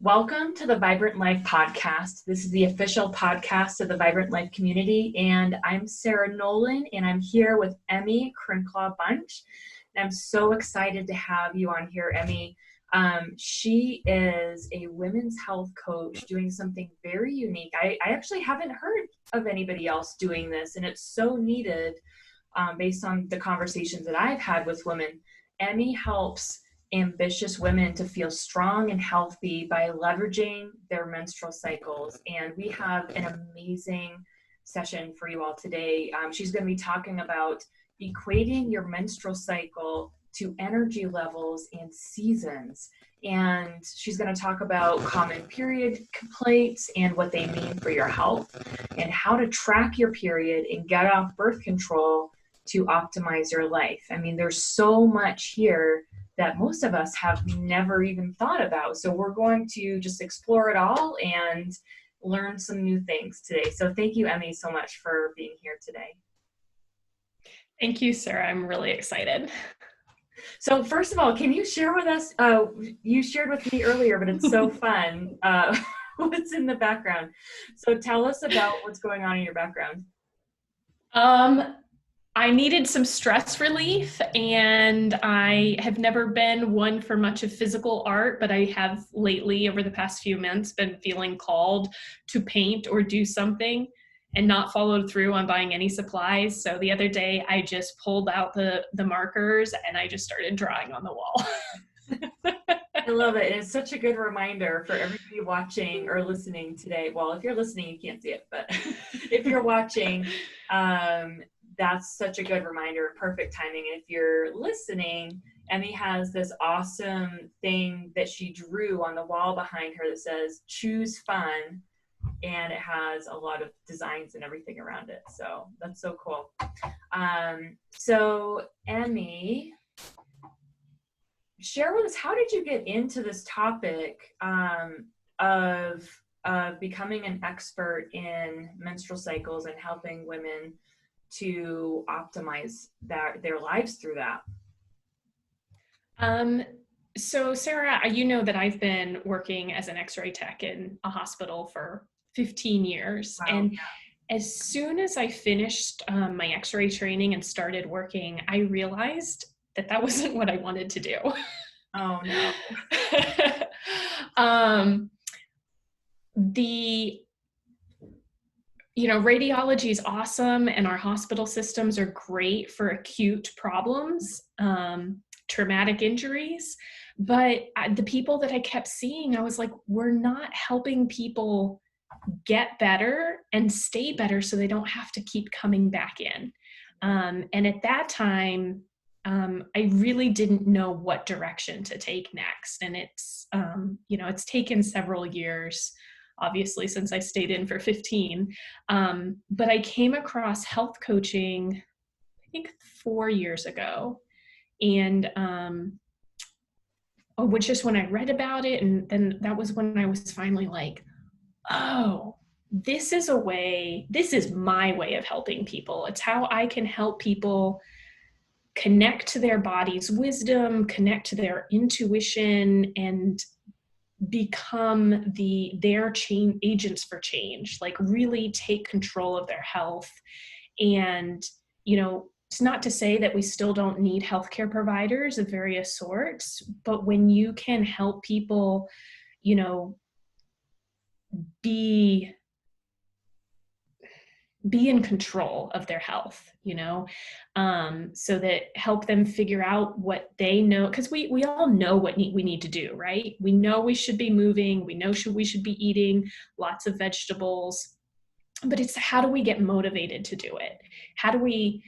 Welcome to the Vibrant Life podcast. This is the official podcast of the Vibrant Life community, and I'm Sarah Nolan, and I'm here with Emmy Crinklaw-Bunch. And I'm so excited to have you on here, Emmy. She is a women's health coach doing something very unique. I actually haven't heard of anybody else doing this, and it's so needed based on the conversations that I've had with women. Emmy helps ambitious women to feel strong and healthy by leveraging their menstrual cycles. And we have an amazing session for you all today. She's going to be talking about equating your menstrual cycle to energy levels and seasons. And she's going to talk about common period complaints and what they mean for your health, and how to track your period and get off birth control to optimize your life. I mean, there's so much here that most of us have never even thought about. So we're going to just explore it all and learn some new things today. So thank you, Emmy, so much for being here today. Thank you, Sarah. I'm really excited. So first of all, can you share with us, you shared with me earlier, but it's so fun, what's in the background. So tell us about what's going on in your background. I needed some stress relief, and I have never been one for much of physical art, but I have lately, over the past few months, been feeling called to paint or do something and not followed through on buying any supplies. So the other day I just pulled out the markers and I just started drawing on the wall. I love it. It's such a good reminder for everybody watching or listening today. Well, if you're listening, you can't see it, but if you're watching, that's such a good reminder, perfect timing. And if you're listening, Emmy has this awesome thing that she drew on the wall behind her that says, "Choose fun." And it has a lot of designs and everything around it. So that's so cool. So Emmy, share with us, how did you get into this topic of becoming an expert in menstrual cycles and helping women to optimize their lives through that? So Sarah, you know that I've been working as an X-ray tech in a hospital for 15 years. Wow. And as soon as I finished my X-ray training and started working, I realized that wasn't what I wanted to do. Oh no. Radiology is awesome, and our hospital systems are great for acute problems, traumatic injuries. But the people that I kept seeing, I was like, we're not helping people get better and stay better so they don't have to keep coming back in. And at that time, I really didn't know what direction to take next. And it's taken several years, obviously, since I stayed in for 15. But I came across health coaching, I think 4 years ago. And which is when I read about it. And then that was when I was finally like, oh, this is my way of helping people. It's how I can help people connect to their body's wisdom, connect to their intuition, and become their change agents for change, like really take control of their health. And, it's not to say that we still don't need healthcare providers of various sorts, but when you can help people, be in control of their health, so that help them figure out what they know, because we all know what we need to do, right? We know we should be moving, we know we should be eating lots of vegetables, but it's how do we get motivated to do it? How do we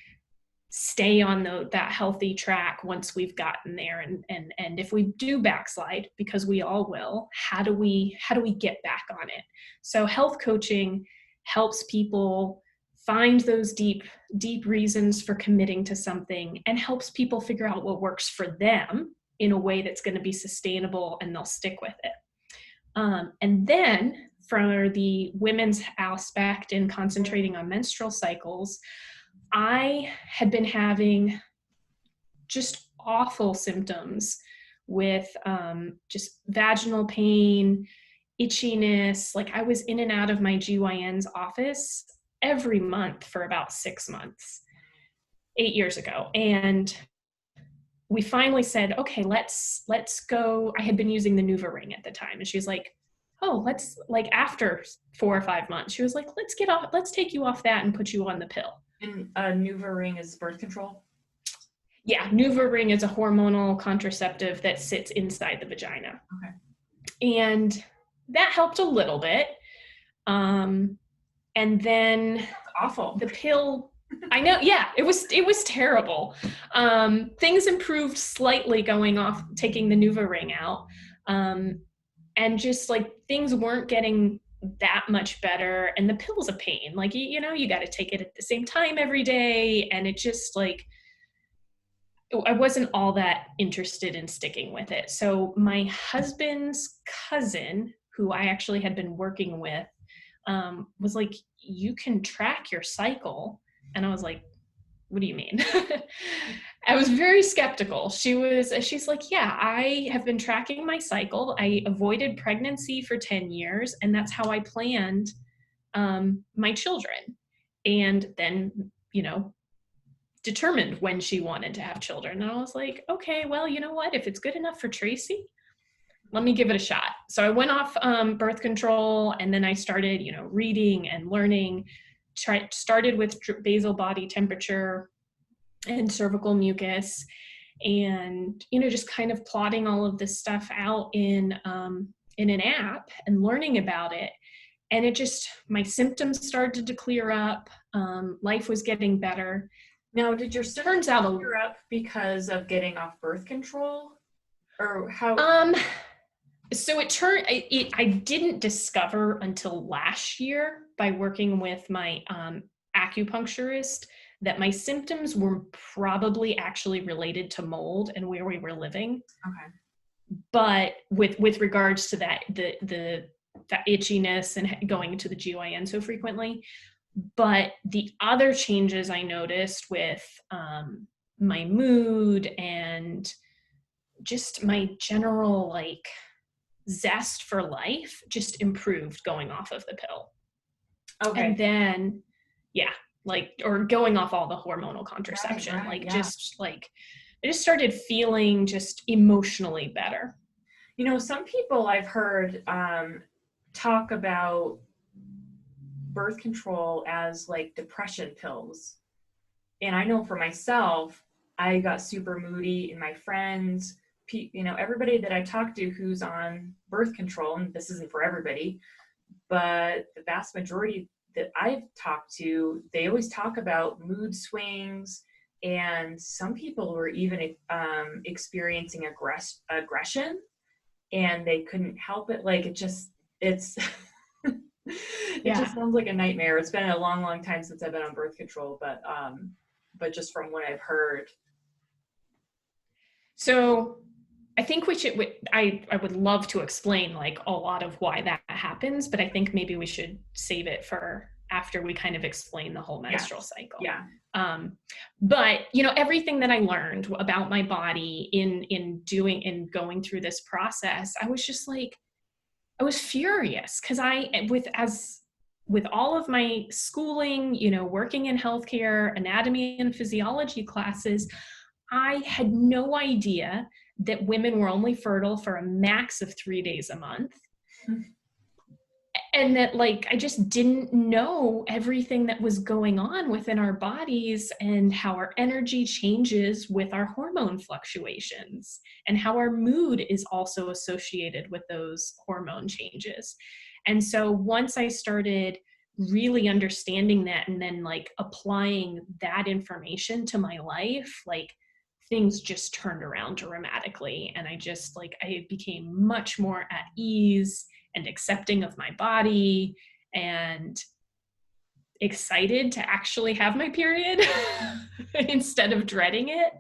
stay on that healthy track once we've gotten there? And if we do backslide, because we all will, how do we get back on it? So health coaching helps people find those deep reasons for committing to something, and helps people figure out what works for them in a way that's going to be sustainable and they'll stick with it. And then for the women's aspect and concentrating on menstrual cycles, I had been having just awful symptoms with just vaginal pain, itchiness. Like I was in and out of my GYN's office every month for about 6 months, 8 years ago. And we finally said, okay, let's go. I had been using the Nuva ring at the time. And she's like, oh, let's, like, after 4 or 5 months, she was like, let's take you off that and put you on the pill. And Nuva ring is birth control? Yeah, Nuva ring is a hormonal contraceptive that sits inside the vagina. Okay. And that helped a little bit. And then That's awful. the pill, I know, yeah, it was terrible. Things improved slightly going off, taking the Nuva ring out. And just like things weren't getting that much better. And the pill's a pain. Like, you know, you got to take it at the same time every day. And it just like, I wasn't all that interested in sticking with it. So my husband's cousin, who I actually had been working with, was like, you can track your cycle. And I was like, what do you mean? I was very skeptical. She's like, yeah, I have been tracking my cycle. I avoided pregnancy for 10 years. And that's how I planned my children. And then, you know, determined when she wanted to have children. And I was like, okay, well, you know what? If it's good enough for Tracy, let me give it a shot. So I went off birth control, and then I started, you know, reading and learning. Started with basal body temperature and cervical mucus, and, you know, just kind of plotting all of this stuff out in an app and learning about it. And it just, my symptoms started to clear up. Life was getting better. Now, did your symptoms clear up because of getting off birth control, or how? So I didn't discover until last year by working with my acupuncturist that my symptoms were probably actually related to mold and where we were living. Okay. But with regards to that, the itchiness and going to the GYN so frequently. But the other changes I noticed with my mood and just my general like zest for life just improved going off of the pill. Okay. And then, yeah, like, or going off all the hormonal contraception, right, like, yeah. Just like, I just started feeling just emotionally better. You know, some people I've heard talk about birth control as like depression pills. And I know for myself, I got super moody, and my friends, you know, everybody that I talk to who's on birth control, and this isn't for everybody, but the vast majority that I've talked to, they always talk about mood swings, and some people were even experiencing aggression, and they couldn't help it. Like, it just sounds like a nightmare. It's been a long, long time since I've been on birth control, but just from what I've heard. So I think I would love to explain like a lot of why that happens, but I think maybe we should save it for after we kind of explain the whole menstrual cycle. Yeah. But, you know, everything that I learned about my body in going through this process, I was just like, I was furious because with all of my schooling, you know, working in healthcare, anatomy and physiology classes, I had no idea that women were only fertile for a max of 3 days a month. And that, like, I just didn't know everything that was going on within our bodies and how our energy changes with our hormone fluctuations and how our mood is also associated with those hormone changes. And so once I started really understanding that and then like applying that information to my life, like things just turned around dramatically. And I became much more at ease and accepting of my body and excited to actually have my period instead of dreading it.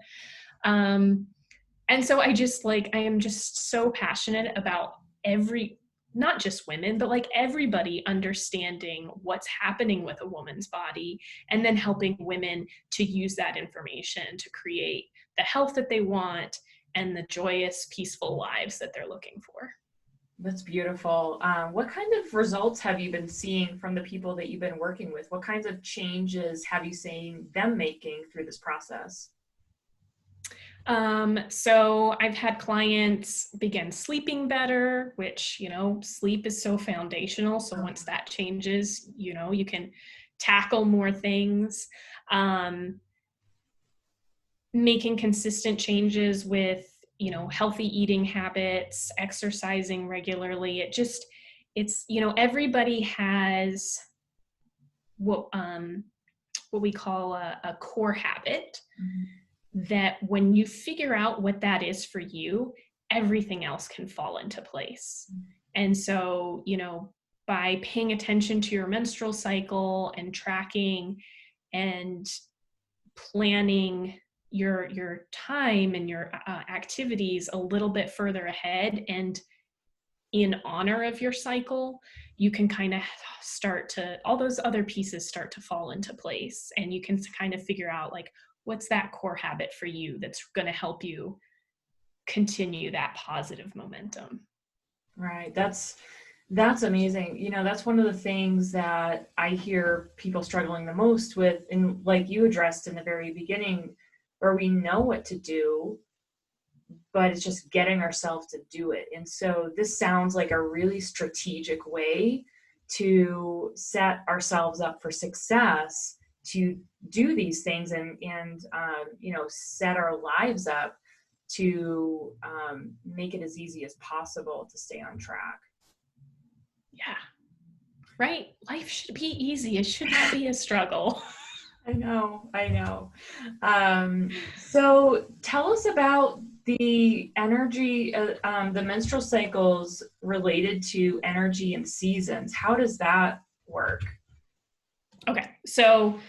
And so I am just so passionate about not just women, but like everybody understanding what's happening with a woman's body and then helping women to use that information to create the health that they want and the joyous, peaceful lives that they're looking for. That's beautiful. What kind of results have you been seeing from the people that you've been working with? What kinds of changes have you seen them making through this process? So I've had clients begin sleeping better, which, sleep is so foundational. So once that changes, you can tackle more things. Um, Making consistent changes with, healthy eating habits, exercising regularly. Everybody has what we call a core habit that when you figure out what that is for you, everything else can fall into place. And so, by paying attention to your menstrual cycle and tracking and planning your time and your activities a little bit further ahead and in honor of your cycle, you can kind of all those other pieces start to fall into place, and you can kind of figure out like, what's that core habit for you that's going to help you continue that positive momentum. Right. That's amazing. That's one of the things that I hear people struggling the most with, and like you addressed in the very beginning, where we know what to do, but it's just getting ourselves to do it. And so this sounds like a really strategic way to set ourselves up for success, to do these things and set our lives up to make it as easy as possible to stay on track. Yeah. Right. Life should be easy. It should not be a struggle. I know. So tell us about the energy, the menstrual cycles related to energy and seasons. How does that work? Okay. So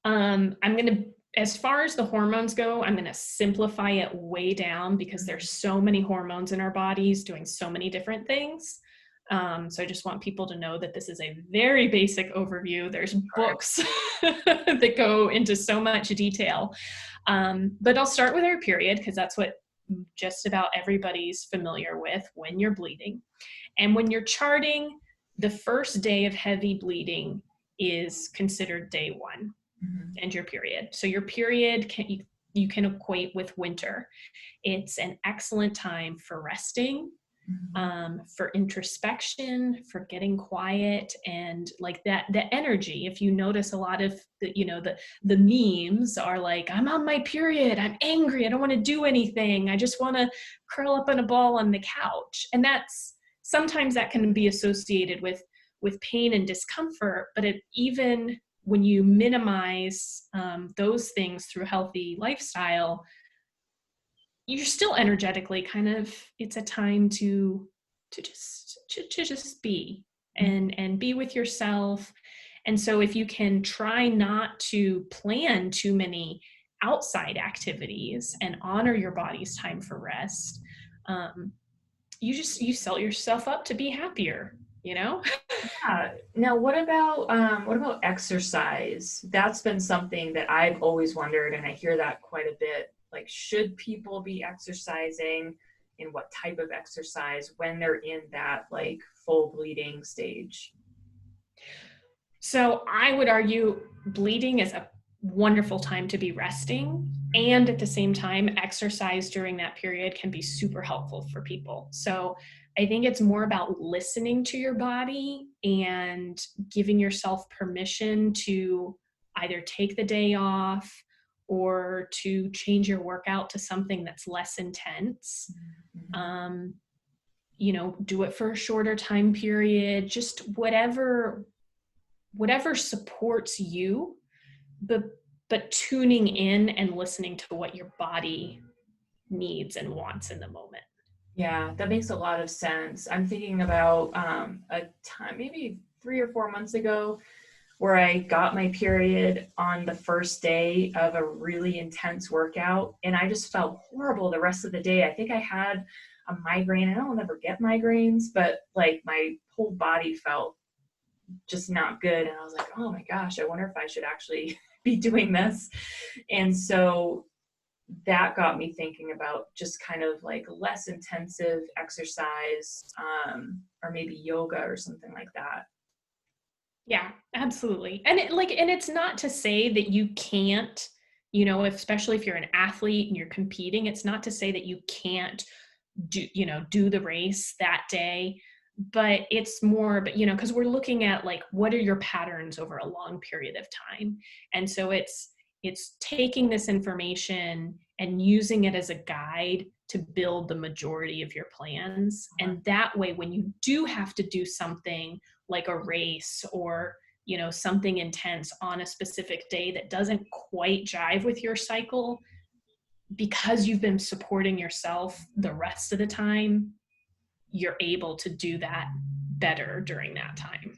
as far as the hormones go, I'm going to simplify it way down because there's so many hormones in our bodies doing so many different things. So I just want people to know that this is a very basic overview. There's books that go into so much detail. But I'll start with our period because that's what just about everybody's familiar with when you're bleeding. And when you're charting, the first day of heavy bleeding is considered day one and your period. So your period you can equate with winter. It's an excellent time for resting, for introspection, for getting quiet, and like that, the energy. If you notice, a lot of the memes are like, I'm on my period, I'm angry, I don't want to do anything, I just want to curl up in a ball on the couch. And sometimes that can be associated with pain and discomfort, but even when you minimize those things through healthy lifestyle, you're still energetically it's a time to just be and be with yourself. And so if you can try not to plan too many outside activities and honor your body's time for rest, you set yourself up to be happier. Yeah. Now, what about exercise? That's been something that I've always wondered, and I hear that quite a bit. Like, should people be exercising, and what type of exercise when they're in that like full bleeding stage? So I would argue bleeding is a wonderful time to be resting, and at the same time, exercise during that period can be super helpful for people. So I think it's more about listening to your body and giving yourself permission to either take the day off or to change your workout to something that's less intense. Do it for a shorter time period, just whatever supports you, but tuning in and listening to what your body needs and wants in the moment. Yeah, that makes a lot of sense. I'm thinking about a time, maybe 3 or 4 months ago, where I got my period on the first day of a really intense workout, and I just felt horrible the rest of the day. I think I had a migraine. I don't ever get migraines, but like my whole body felt just not good. And I was like, oh my gosh, I wonder if I should actually be doing this. And so that got me thinking about just kind of like less intensive exercise, or maybe yoga or something like that. Yeah, absolutely. And and it's not to say that you can't, especially if you're an athlete and you're competing, it's not to say that you can't do the race that day, but it's more, but because we're looking at like, what are your patterns over a long period of time? And so it's taking this information and using it as a guide to build the majority of your plans. And that way, when you do have to do something like a race or something intense on a specific day that doesn't quite jive with your cycle, because you've been supporting yourself the rest of the time, you're able to do that better during that time.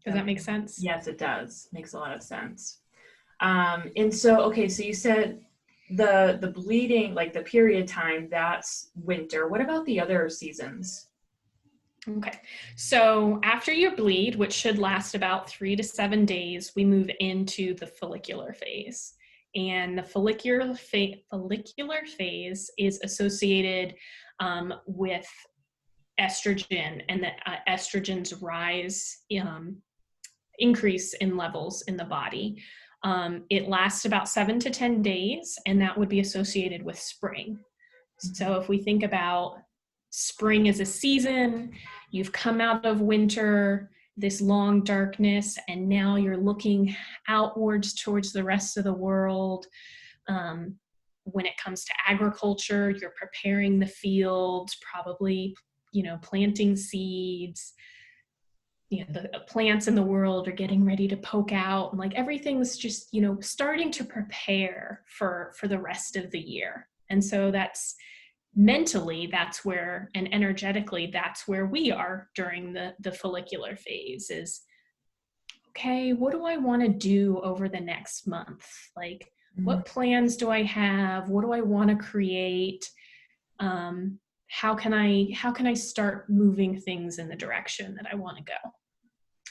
Does that make sense? Yes, it does. Makes a lot of sense. And so, okay, so you said the bleeding, like the period time, that's winter. What about the other seasons? Okay, so after your bleed, which should last about 3 to 7 days, we move into the follicular phase. And the follicular phase is associated with estrogen, and the estrogen's rise, increase in levels in the body. It lasts about 7 to 10 days, and that would be associated with spring. So if we think about spring as a season, you've come out of winter, this long darkness, and now you're looking outwards towards the rest of the world. When it comes to agriculture, you're preparing the fields, probably, planting seeds. The plants in the world are getting ready to poke out, and like everything's just, starting to prepare for the rest of the year. And so that's mentally, that's where, and energetically, that's where we are during the follicular phase is, okay, what do I want to do over the next month? Like, what plans do I have? What do I want to create? How can I start moving things in the direction that I want to go?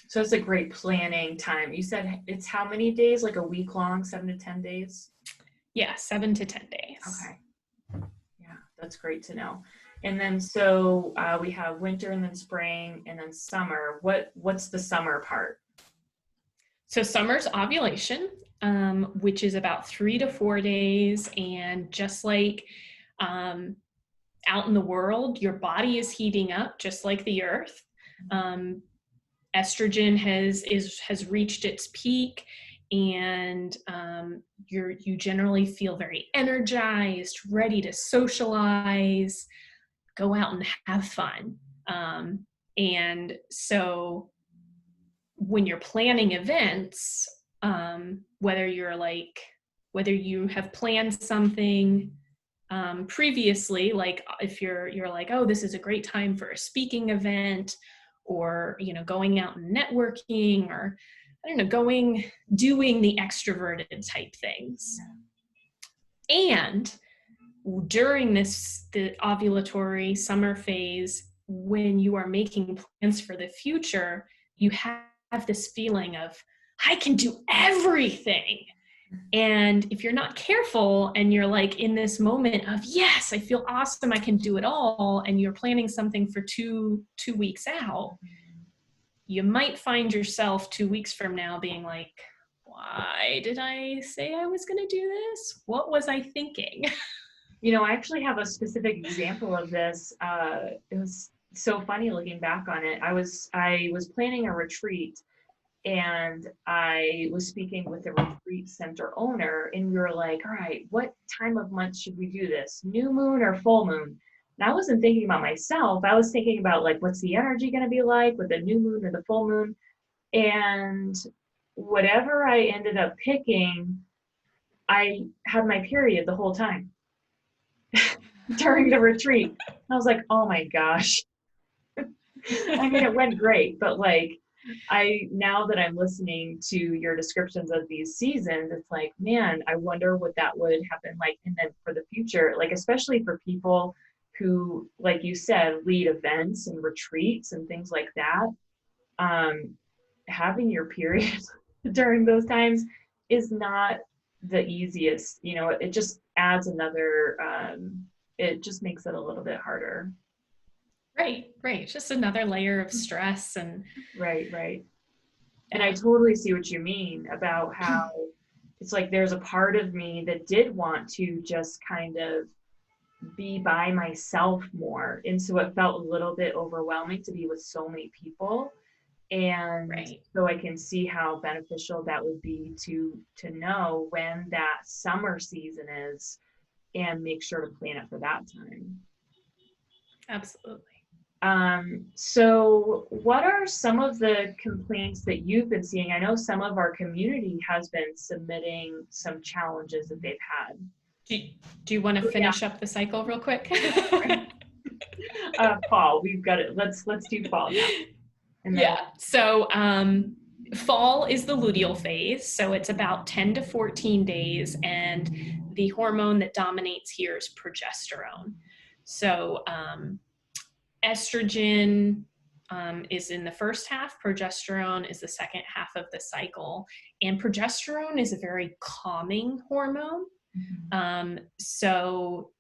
So it's a great planning time. You said it's how many days? Like a week long, 7 to 10 days? Yeah, 7 to 10 days. Okay. Yeah, that's great to know. And then so we have winter and then spring and then summer. What's the summer part? So summer's ovulation, which is about 3 to 4 days. And just like out in the world, your body is heating up just like the earth. Estrogen has reached its peak, and you generally feel very energized, ready to socialize, go out and have fun. And so when you're planning events, whether you have planned something previously, like if you're like, oh, this is a great time for a speaking event, or going out and networking, or I don't know, doing the extroverted type things. And during the ovulatory summer phase, when you are making plans for the future, you have this feeling of, I can do everything. And if you're not careful and you're like in this moment of, yes, I feel awesome, I can do it all, and you're planning something for two weeks out, you might find yourself 2 weeks from now being like, why did I say I was going to do this? What was I thinking? I actually have a specific example of this. It was so funny looking back on it. I was planning a retreat, and I was speaking with the retreat center owner, and we were like, all right, what time of month should we do this? New moon or full moon? And I wasn't thinking about myself. I was thinking about like, what's the energy going to be like with the new moon or the full moon? And whatever I ended up picking, I had my period the whole time during the retreat. I was like, oh my gosh. I mean, it went great, but like, now that I'm listening to your descriptions of these seasons, it's like, man, I wonder what that would happen like, and then for the future, like especially for people who, like you said, lead events and retreats and things like that. Having your period during those times is not the easiest. It just adds another, it just makes it a little bit harder. Right. Just another layer of stress. And Right. And I totally see what you mean about how it's like there's a part of me that did want to just kind of be by myself more. And so it felt a little bit overwhelming to be with so many people. And right. so I can see how beneficial that would be to know when that summer season is and make sure to plan it for that time. Absolutely. So what are some of the complaints that you've been seeing? I know some of our community has been submitting some challenges that they've had. Do you want to finish up the cycle real quick? Fall, we've got it. Let's do fall now. And then So fall is the luteal phase. So it's about 10 to 14 days. And the hormone that dominates here is progesterone. So estrogen is in the first half, progesterone is the second half of the cycle. And progesterone is a very calming hormone. So,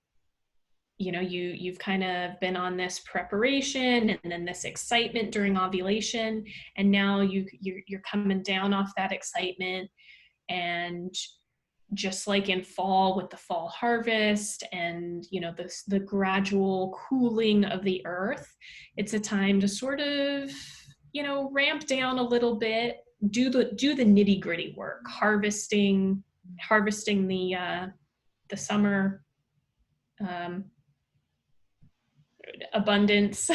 you've kind of been on this preparation and then this excitement during ovulation, and now you're coming down off that excitement. And just like in fall with the fall harvest and the gradual cooling of the earth, it's a time to sort of ramp down a little bit, do the nitty gritty work, harvesting the summer abundance,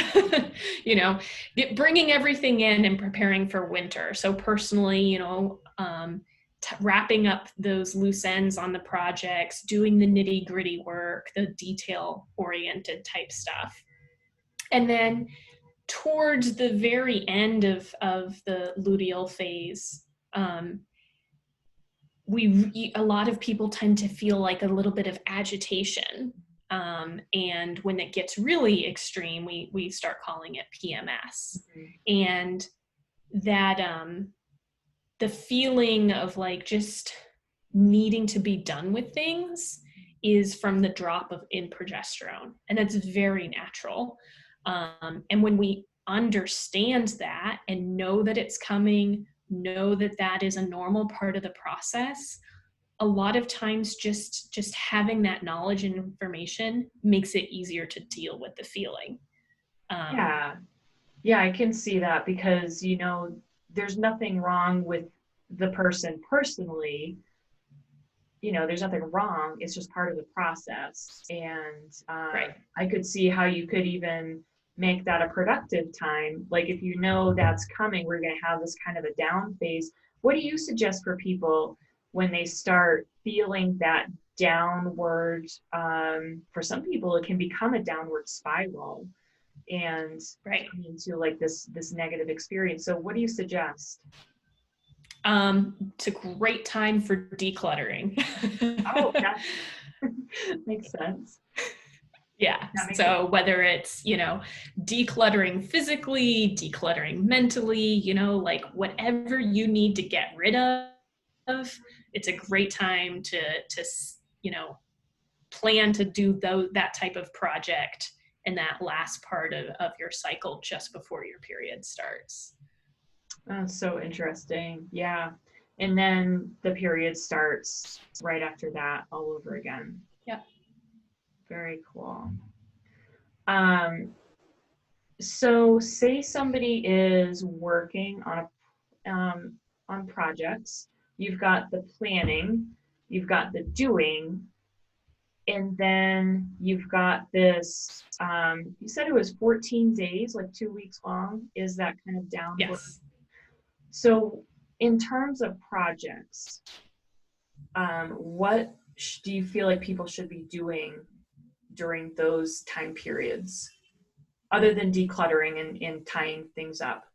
bringing everything in and preparing for winter. So personally, wrapping up those loose ends on the projects, doing the nitty gritty work, the detail oriented type stuff. And then towards the very end of the luteal phase, a lot of people tend to feel like a little bit of agitation. And when it gets really extreme, we start calling it PMS. And that the feeling of like just needing to be done with things is from the drop in progesterone. And that's very natural. And when we understand that and know that it's coming, know that that is a normal part of the process, a lot of times just having that knowledge and information makes it easier to deal with the feeling. Yeah, I can see that because, there's nothing wrong with the person personally. There's nothing wrong. It's just part of the process. And Right. I could see how you could even make that a productive time. Like if you know that's coming, we're going to have this kind of a down phase. What do you suggest for people when they start feeling that downward? For some people, it can become a downward spiral and into like this negative experience. So what do you suggest? It's a great time for decluttering. Oh, that makes sense. Yeah. So whether it's, decluttering physically, decluttering mentally, like whatever you need to get rid of, it's a great time to plan to do that type of project in that last part of your cycle just before your period starts. Oh, so interesting. Yeah. And then the period starts right after that all over again. Yeah. Very cool. So say somebody is working on projects. You've got the planning, you've got the doing, and then you've got this, you said it was 14 days, like 2 weeks long. Is that kind of downward? Yes. So in terms of projects, what do you feel like people should be doing during those time periods, other than decluttering and tying things up?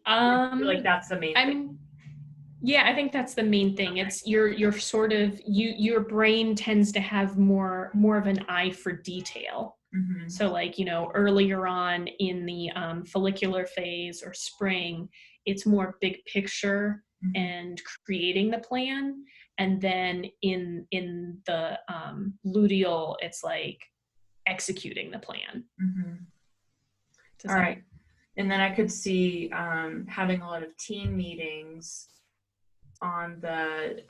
I feel like that's the main thing. Yeah, I think that's the main thing. It's you're sort of your brain tends to have more of an eye for detail. Mm-hmm. So like, earlier on in the follicular phase or spring, it's more big picture and creating the plan. And then in the luteal, it's like executing the plan. Mm-hmm. All right. And then I could see having a lot of team meetings on the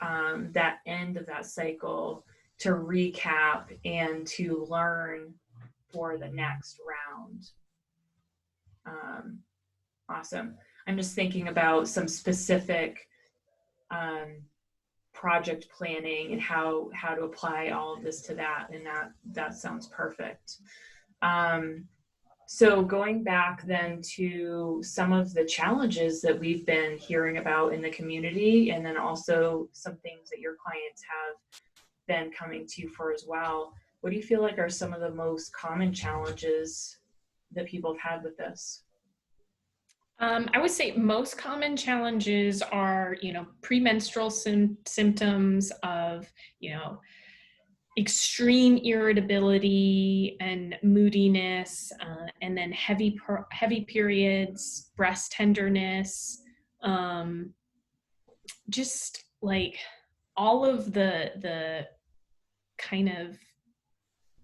that end of that cycle to recap and to learn for the next round. Awesome. I'm just thinking about some specific project planning and how to apply all of this to that, and that sounds perfect. So going back then to some of the challenges that we've been hearing about in the community, and then also some things that your clients have been coming to you for as well, what do you feel like are some of the most common challenges that people have had with this? I would say most common challenges are, premenstrual symptoms of, extreme irritability and moodiness, and then heavy periods, breast tenderness, just like all of the kind of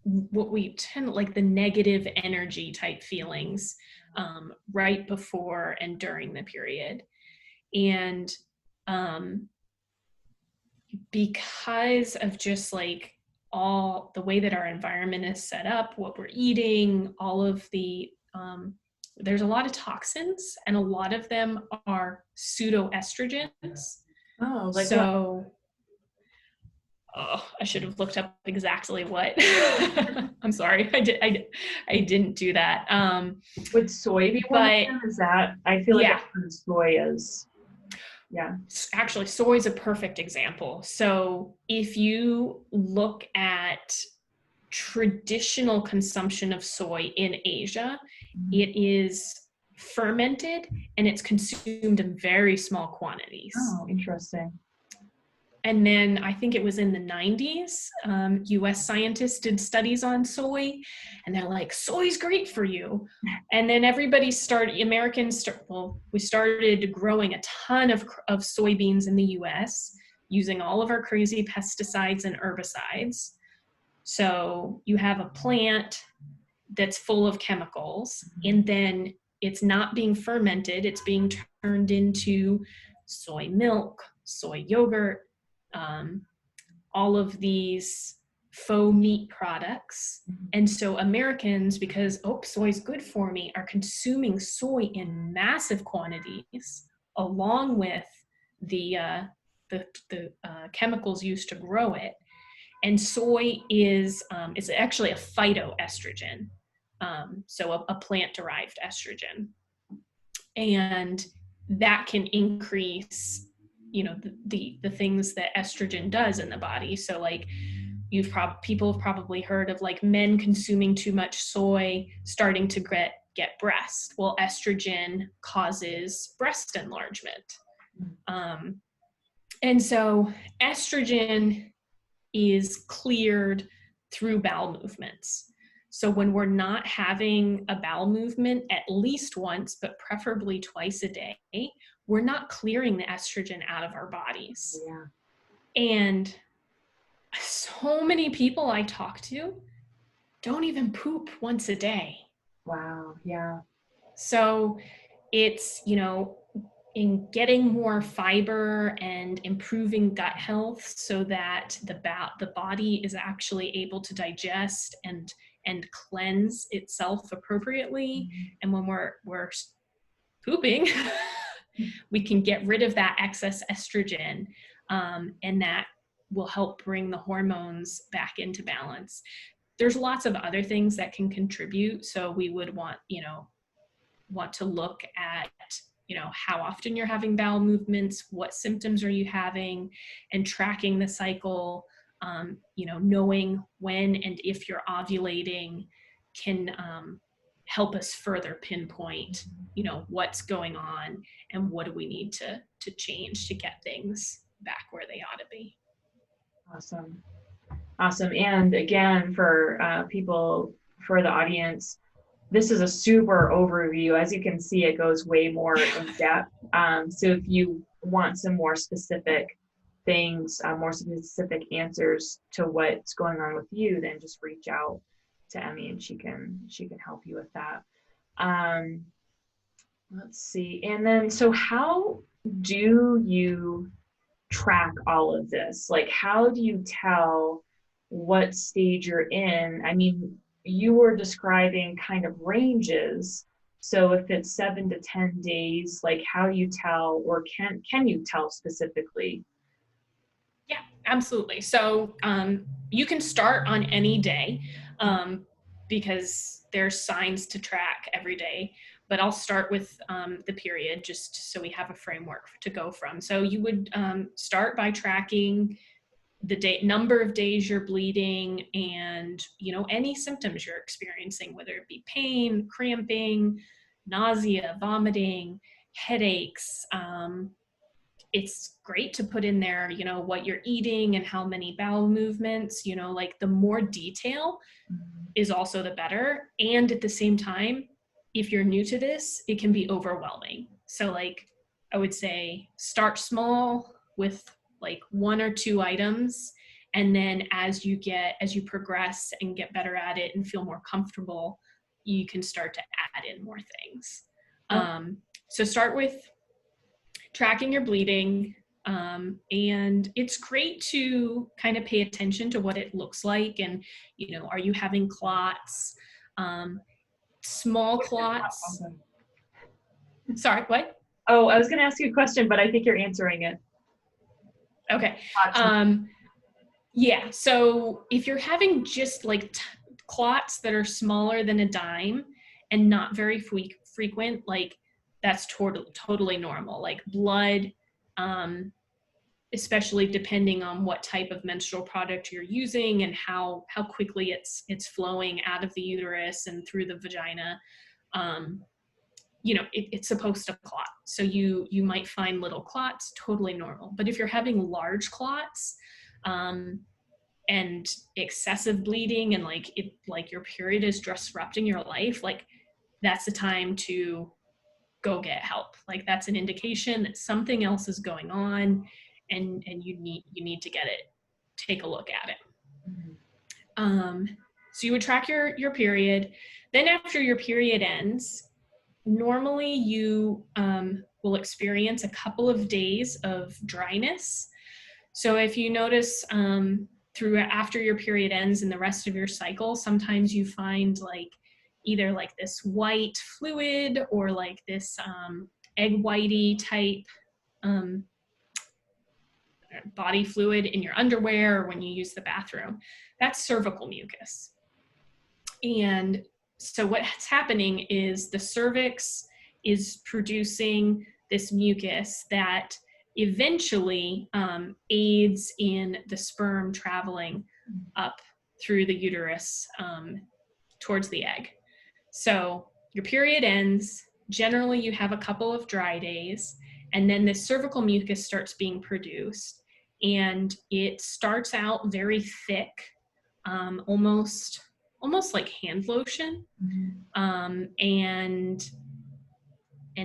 what we tend, like the negative energy type feelings right before and during the period. And because of just like all the way that our environment is set up, what we're eating, all of the there's a lot of toxins, and a lot of them are pseudoestrogens. Oh, like so what? Oh, I should have looked up exactly what. I'm sorry, I didn't do that. Would soy be one of them? Is that, I feel like I've heard soy is, yeah. Actually, soy is a perfect example. So if you look at traditional consumption of soy in Asia, it is fermented and it's consumed in very small quantities. Oh, interesting. And then I think it was in the 90s, US scientists did studies on soy, and they're like, soy's great for you. And then we started growing a ton of soybeans in the US using all of our crazy pesticides and herbicides. So you have a plant that's full of chemicals, and then it's not being fermented, it's being turned into soy milk, soy yogurt, all of these faux meat products. And so Americans, because soy's good for me, are consuming soy in massive quantities along with the chemicals used to grow it. And soy is actually a phytoestrogen, so a plant-derived estrogen, and that can increase the things that estrogen does in the body. So like people have probably heard of like men consuming too much soy starting to get breast. Well, estrogen causes breast enlargement, and so estrogen is cleared through bowel movements. So when we're not having a bowel movement at least once, but preferably twice a day, we're not clearing the estrogen out of our bodies. Yeah. And so many people I talk to don't even poop once a day. Wow, yeah. So it's, in getting more fiber and improving gut health so that the body is actually able to digest and cleanse itself appropriately. And when we're pooping, we can get rid of that excess estrogen, and that will help bring the hormones back into balance. There's lots of other things that can contribute. So we would want to look at how often you're having bowel movements, what symptoms are you having, and tracking the cycle. Knowing when and if you're ovulating can help us further pinpoint, what's going on and what do we need to change to get things back where they ought to be. Awesome. And again, for the audience, this is a super overview. As you can see, it goes way more in depth. So if you want some more specific things, more specific answers to what's going on with you, then just reach out to Emmy and she can help you with that. Let's see. And then, so how do you track all of this? Like, how do you tell what stage you're in? I mean, you were describing kind of ranges. So if it's 7 to 10 days, like how do you tell, or can you tell specifically? Yeah, absolutely. So you can start on any day because there's signs to track every day. But I'll start with the period just so we have a framework to go from. So you would start by tracking the number of days you're bleeding and, you know, any symptoms you're experiencing, whether it be pain, cramping, nausea, vomiting, headaches. It's great to put in there, you know, what you're eating and how many bowel movements, you know, like the more detail is also the better. And at the same time, if you're new to this, it can be overwhelming. So like, I would say start small with like 1 or 2 items. And then as you progress and get better at it and feel more comfortable, you can start to add in more things. So start with tracking your bleeding. And it's great to kind of pay attention to what it looks like. And, you know, are you having clots? Small clots. Sorry, what? Oh, I was going to ask you a question, but I think you're answering it. Okay. Yeah. So if you're having just like clots that are smaller than a dime and not very frequent, like that's totally normal. Like blood, especially depending on what type of menstrual product you're using and how quickly it's flowing out of the uterus and through the vagina. You know, it's supposed to clot. So you might find little clots, totally normal. But if you're having large clots and excessive bleeding and like your period is disrupting your life, like that's the time to go get help. Like that's an indication that something else is going on and you need to take a look at it. So you would track your period. Then after your period ends, normally you will experience a couple of days of dryness. So if you notice after your period ends and the rest of your cycle, sometimes you find like either like this white fluid or like this egg whitey type body fluid in your underwear or when you use the bathroom. That's cervical mucus. And so what's happening is the cervix is producing this mucus that eventually aids in the sperm traveling up through the uterus towards the egg. So your period ends. Generally, you have a couple of dry days, and then the cervical mucus starts being produced. And it starts out very thick, almost like hand lotion, and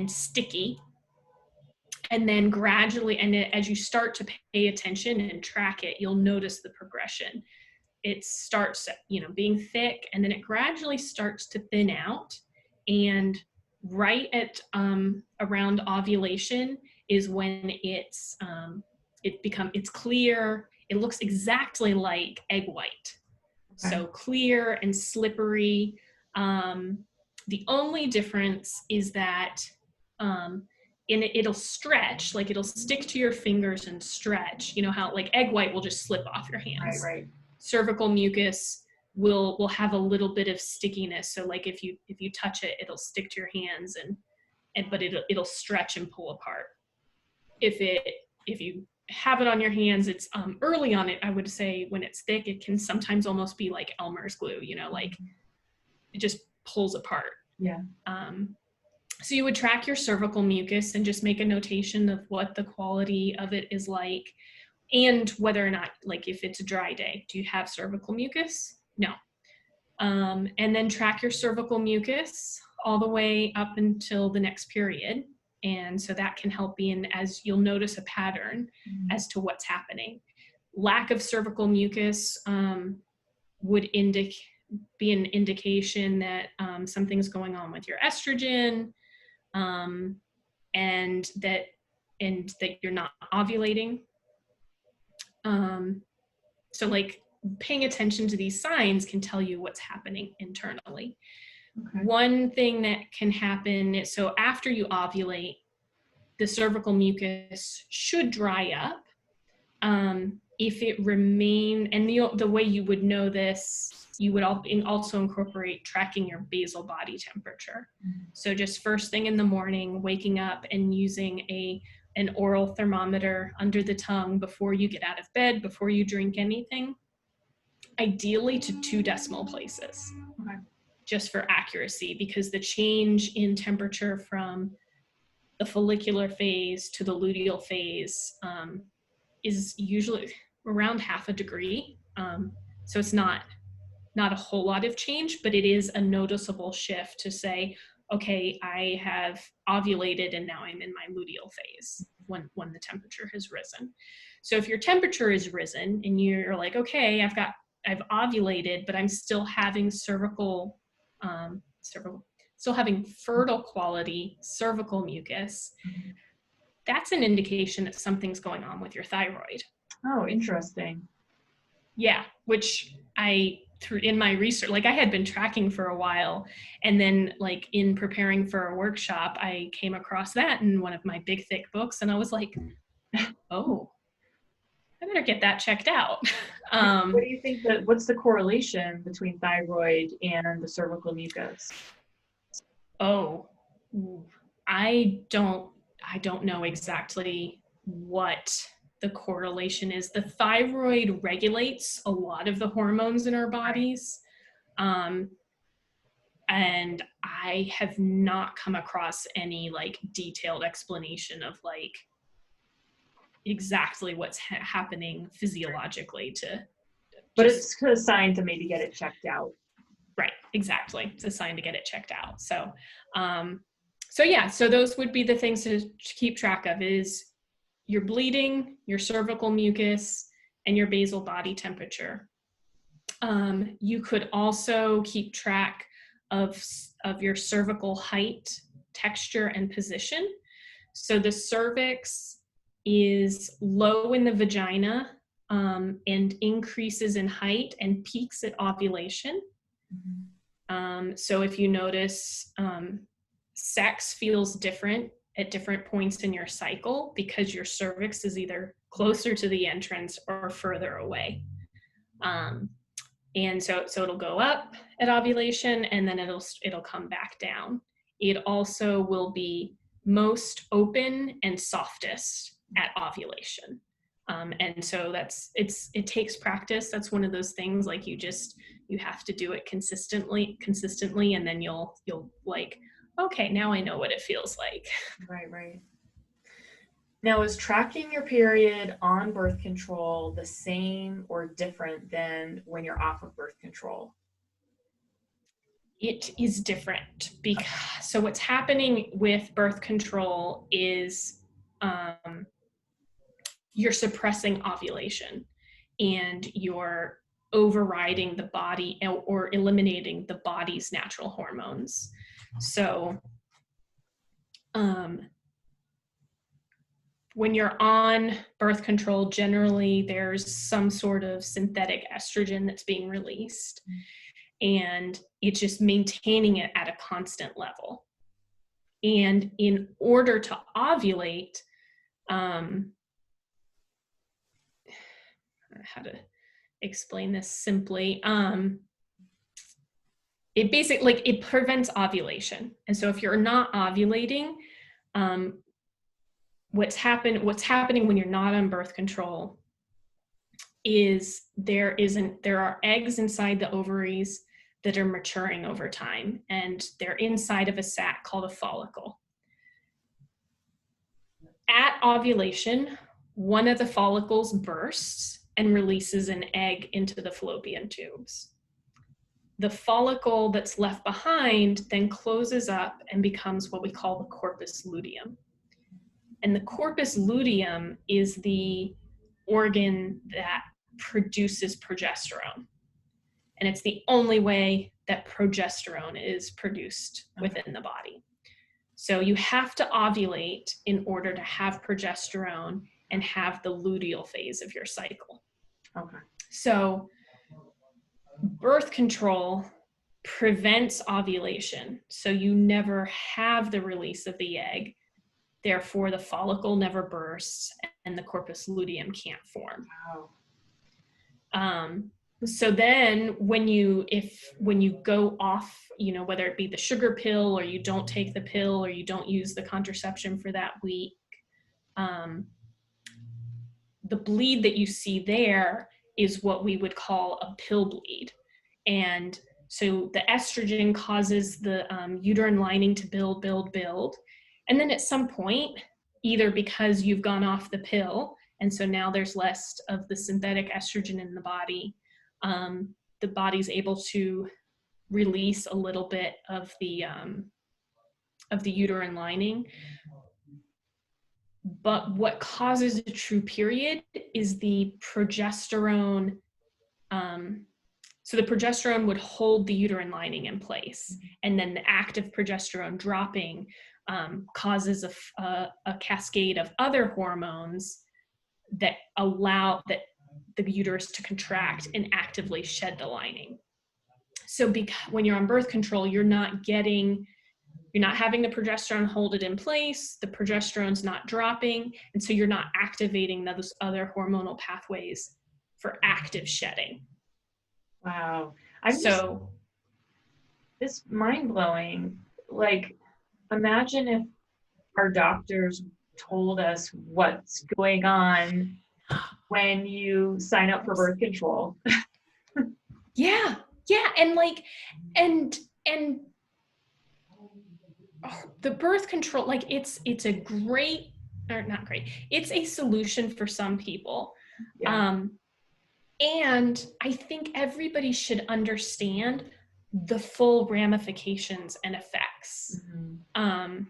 sticky. And then gradually, and as you start to pay attention and track it, you'll notice the progression. It starts, you know, being thick, and then it gradually starts to thin out. And right at around ovulation is when it's clear. It looks exactly like egg white. Okay. So clear and slippery. The only difference is that it'll stretch, like it'll stick to your fingers and stretch. You know how like egg white will just slip off your hands. Right. Cervical mucus will have a little bit of stickiness. So like if you touch it, it'll stick to your hands but it'll stretch and pull apart. If you have it on your hands, it's early on it, I would say when it's thick, it can sometimes almost be like Elmer's glue, you know, like it just pulls apart. Yeah. So you would track your cervical mucus and just make a notation of what the quality of it is like and whether or not, like if it's a dry day, do you have cervical mucus? No. And then track your cervical mucus all the way up until the next period. And so that can help as you'll notice a pattern as to what's happening. Lack of cervical mucus would be an indication that something's going on with your estrogen, and that you're not ovulating. So like paying attention to these signs can tell you what's happening internally. Okay. One thing that can happen, so after you ovulate, the cervical mucus should dry up. If it remain, and the way you would know this, you would also incorporate tracking your basal body temperature. So just first thing in the morning, waking up and using an oral thermometer under the tongue before you get out of bed, before you drink anything, ideally to 2 decimal places. Okay. Just for accuracy, because the change in temperature from the follicular phase to the luteal phase is usually around 0.5 degree. So it's not a whole lot of change, but it is a noticeable shift to say, okay, I have ovulated and now I'm in my luteal phase when the temperature has risen. So if your temperature is risen and you're like, okay, I've ovulated, but I'm still having still having fertile quality cervical mucus, that's an indication that something's going on with your thyroid. Oh, interesting. Yeah, which in my research, like I had been tracking for a while, and then like in preparing for a workshop, I came across that in one of my big thick books, and I was like, oh, I better get that checked out. What do you think what's the correlation between thyroid and the cervical mucus? Oh, I don't know exactly what the correlation is. The thyroid regulates a lot of the hormones in our bodies. And I have not come across any like detailed explanation of like exactly what's happening physiologically but it's a sign to maybe get it checked out. Right, exactly. It's a sign to get it checked out. So, so those would be the things to keep track of: is your bleeding, your cervical mucus, and your basal body temperature. You could also keep track of your cervical height, texture, and position. So the cervix is low in the vagina and increases in height and peaks at ovulation. So if you notice, sex feels different at different points in your cycle because your cervix is either closer to the entrance or further away. And so it'll go up at ovulation, and then it'll come back down. It also will be most open and softest at ovulation. And so it takes practice. That's one of those things, like you have to do it consistently, and then you'll like, okay, now I know what it feels like. Right. Now, is tracking your period on birth control the same or different than when you're off of birth control? It is different so what's happening with birth control is you're suppressing ovulation and you're overriding the body or eliminating the body's natural hormones. So when you're on birth control, generally there's some sort of synthetic estrogen that's being released, and it's just maintaining it at a constant level. And in order to ovulate, how to explain this simply, it basically, like, it prevents ovulation. And so if you're not ovulating, what's happening when you're not on birth control is there are eggs inside the ovaries that are maturing over time, and they're inside of a sac called a follicle. At ovulation, one of the follicles bursts and releases an egg into the fallopian tubes. the follicle that's left behind then closes up and becomes what we call the corpus luteum. And the corpus luteum is the organ that produces progesterone. And it's the only way that progesterone is produced within the body. So you have to ovulate in order to have progesterone and have the luteal phase of your cycle. Okay. So birth control prevents ovulation. So you never have the release of the egg. Therefore, the follicle never bursts and the corpus luteum can't form. Wow. So then when you go off, whether it be the sugar pill or you don't take the pill or you don't use the contraception for that week, the bleed that you see there is what we would call a pill bleed. And so the estrogen causes the uterine lining to build. And then at some point, either because you've gone off the pill, and so now there's less of the synthetic estrogen in the body's able to release a little bit of the uterine lining. But what causes a true period is the progesterone. So the progesterone would hold the uterine lining in place, and then the active progesterone dropping causes a cascade of other hormones that allow the uterus to contract and actively shed the lining. So when you're on birth control, you're not having the progesterone hold it in place, the progesterone's not dropping, and so you're not activating those other hormonal pathways for active shedding. Wow. It's mind-blowing. Like, imagine if our doctors told us what's going on when you sign up for birth control. Yeah. And the birth control, like it's a great, or not great, it's a solution for some people. Yeah. And I think everybody should understand the full ramifications and effects. Mm-hmm.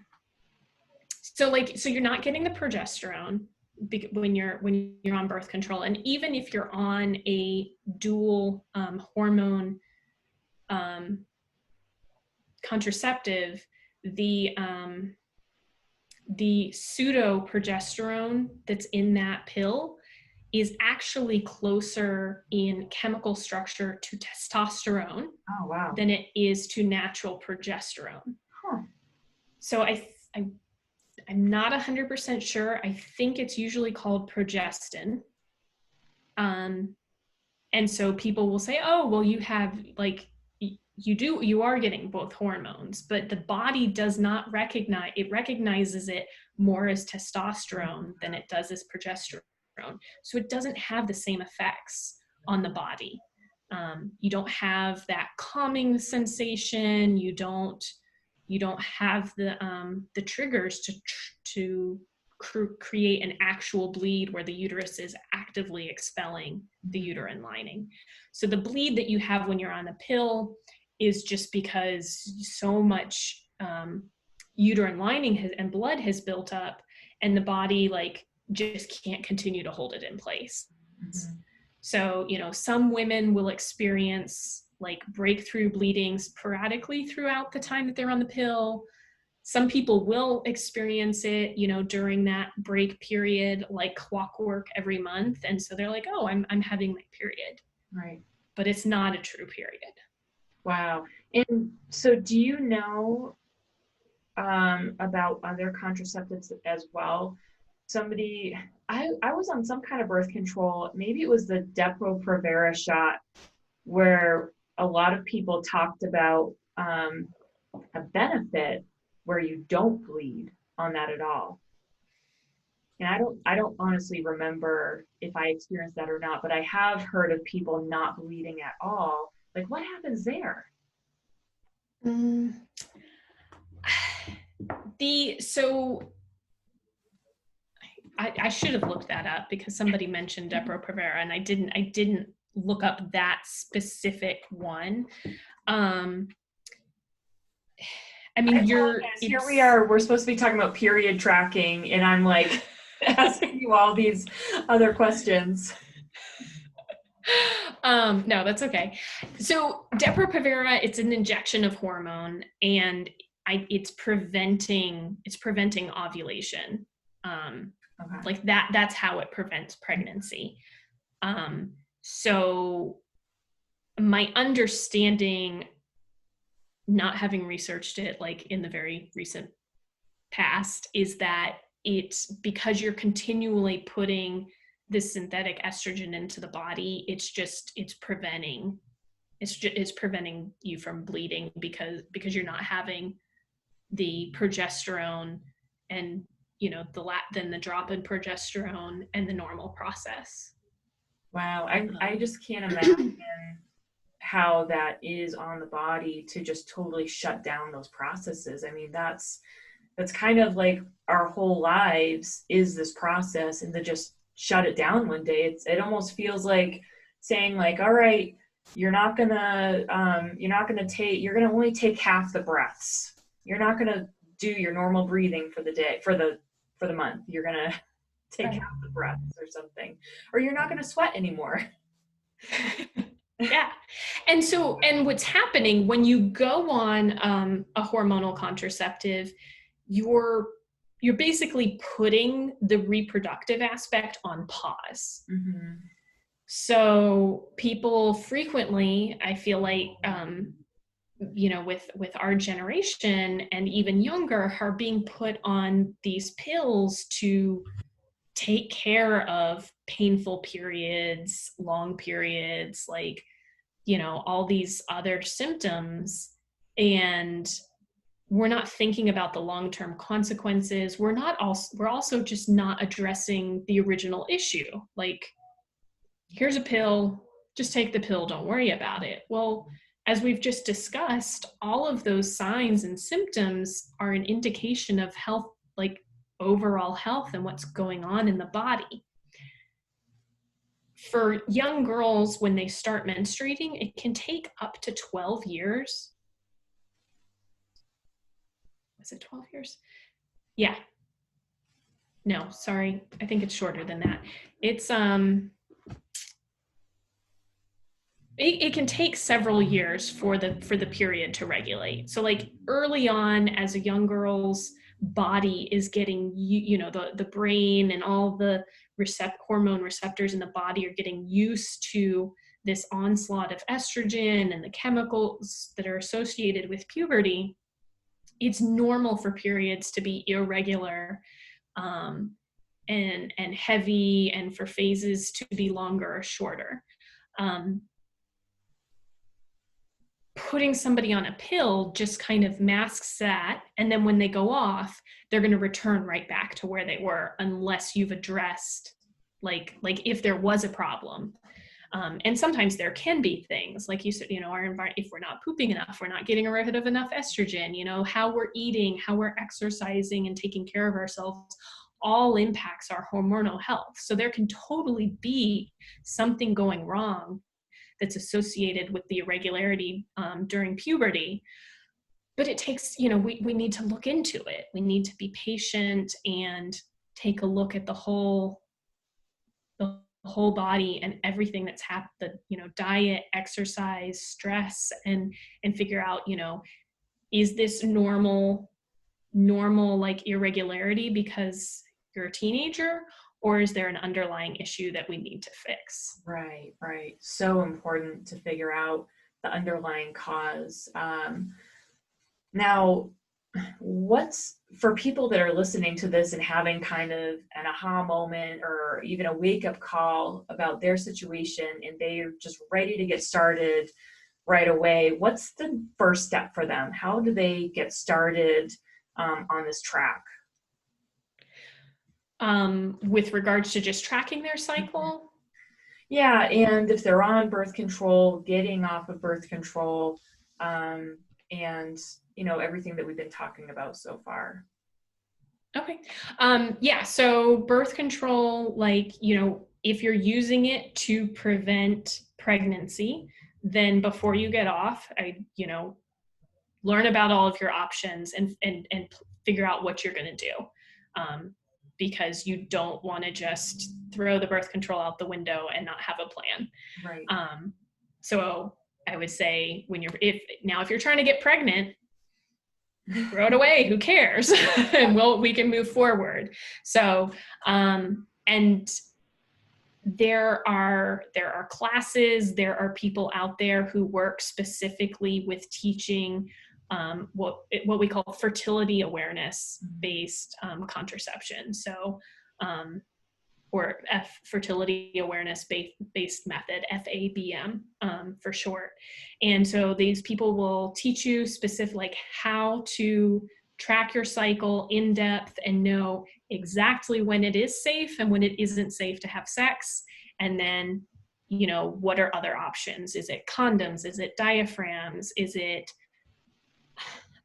So you're not getting the progesterone when you're on birth control, and even if you're on a dual hormone contraceptive, the pseudo progesterone that's in that pill is actually closer in chemical structure to testosterone than it is to natural progesterone. Huh. So I'm not 100% sure. I think it's usually called progestin. And so people will say, oh, well, you have you are getting both hormones, but the body does not recognizes it more as testosterone than it does as progesterone. So it doesn't have the same effects on the body. You don't have that calming sensation. You don't have the triggers to create an actual bleed where the uterus is actively expelling the uterine lining. So the bleed that you have when you're on the pill is just because so much uterine lining and blood has built up, and the body just can't continue to hold it in place. Mm-hmm. So, some women will experience breakthrough bleedings sporadically throughout the time that they're on the pill. Some people will experience it, during that break period, like clockwork every month. And so they're like, oh, I'm having my period. Right. But it's not a true period. Wow. And so do you know about other contraceptives as well? I was on some kind of birth control, maybe it was the Depo-Provera shot, where a lot of people talked about a benefit where you don't bleed on that at all. And I don't honestly remember if I experienced that or not, but I have heard of people not bleeding at all. Like, what happens there? I should have looked that up because somebody mentioned Depo-Provera and I didn't look up that specific one. I I mean, apologize. Here we are. We're supposed to be talking about period tracking, and I'm like asking you all these other questions. No, that's okay. So Depo-Provera, it's an injection of hormone, and it's preventing ovulation. Okay. Like that's how it prevents pregnancy. So my understanding, not having researched it like in the very recent past, is that it's because you're continually putting this synthetic estrogen into the body, it's preventing you from bleeding because you're not having the progesterone and then the drop in progesterone and the normal process. Wow. I just can't imagine how that is on the body to just totally shut down those processes. I mean, that's kind of like our whole lives is this process, and to just shut it down one day, it almost feels like saying like, all right, you're gonna only take half the breaths. You're not gonna do your normal breathing for the day, for the month. You're gonna take Right. half the breaths or something, or you're not gonna sweat anymore. Yeah. And what's happening when you go on a hormonal contraceptive, you're basically putting the reproductive aspect on pause. Mm-hmm. So people frequently, I feel like, with our generation and even younger, are being put on these pills to take care of painful periods, long periods, like, all these other symptoms. And we're not thinking about the long-term consequences. We're also just not addressing the original issue. Like, here's a pill, just take the pill, don't worry about it. Well, as we've just discussed, all of those signs and symptoms are an indication of health, like overall health and what's going on in the body. For young girls, when they start menstruating, it can take up to 12 years. Is it 12 years? Yeah. No, sorry. I think it's shorter than that. It's it can take several years for the period to regulate. So like early on, as a young girl's body is getting, the brain and all the hormone receptors in the body are getting used to this onslaught of estrogen and the chemicals that are associated with puberty. It's normal for periods to be irregular and heavy, and for phases to be longer or shorter. Putting somebody on a pill just kind of masks that, and then when they go off, they're going to return right back to where they were, unless you've addressed like if there was a problem. And sometimes there can be things like you said, our environment, if we're not pooping enough, we're not getting rid of enough estrogen, how we're eating, how we're exercising and taking care of ourselves, all impacts our hormonal health. So there can totally be something going wrong that's associated with the irregularity during puberty. But it takes, we need to look into it. We need to be patient and take a look at the whole body and everything that's happened, diet, exercise, stress, and figure out, is this normal like irregularity because you're a teenager, or is there an underlying issue that we need to fix? Right. So important to figure out the underlying cause. Now, what's for people that are listening to this and having kind of an aha moment or even a wake-up call about their situation, and they're just ready to get started right away, what's the first step for them? How do they get started on this track? With regards to just tracking their cycle? Yeah, and if they're on birth control, getting off of birth control, and everything that we've been talking about so far. Okay. Yeah, so birth control, like, if you're using it to prevent pregnancy, then before you get off, learn about all of your options and figure out what you're going to do. Because you don't want to just throw the birth control out the window and not have a plan. Right. So I would say if you're trying to get pregnant, throw it away, who cares? And we can move forward. So, and there are classes, there are people out there who work specifically with teaching what we call fertility awareness based contraception. So, or fertility awareness based method, FABM for short. And so these people will teach you specific, how to track your cycle in depth and know exactly when it is safe and when it isn't safe to have sex. And then, what are other options? Is it condoms? Is it diaphragms? Is it